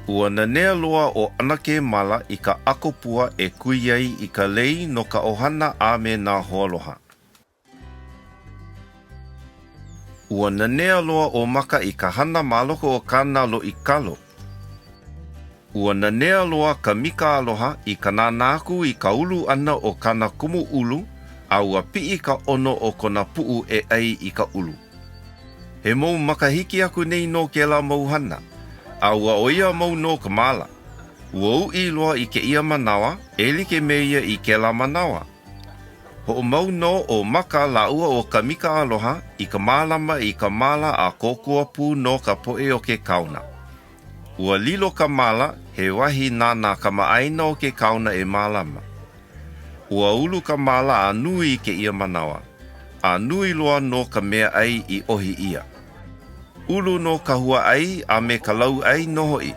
Ua nanea loa o anake mala I ka akopua e kui ai I ka lei no ka ohana a me nā hoaloha. Ua nanea loa o maka I ka hana maloko o kāna lo I kalo. Ua nanea loa ka mika aloha I ka nānāku I ka ulu ana o kana kumu ulu, a ua pii ka ono o kona puu e ai I ka ulu. He mau makahiki aku nei no ke la mau hana, a ua oia mau no ka mala. Ua ui loa I ke ia manawa, e like me ia I ke la manawa. Ho mau no o maka la ua o ka mika aloha I ka malama I ka mala a kokua pu no ka poe o ke kauna. Ua lilo ka mala, he wahi nāna ka maaina o ke kauna e malama. Ua ulu ka mala a nui ke ia manawa, a nui loa no ka mea ai I ohi ia. Ulu no ka hua ai a me ka lau ai noho I.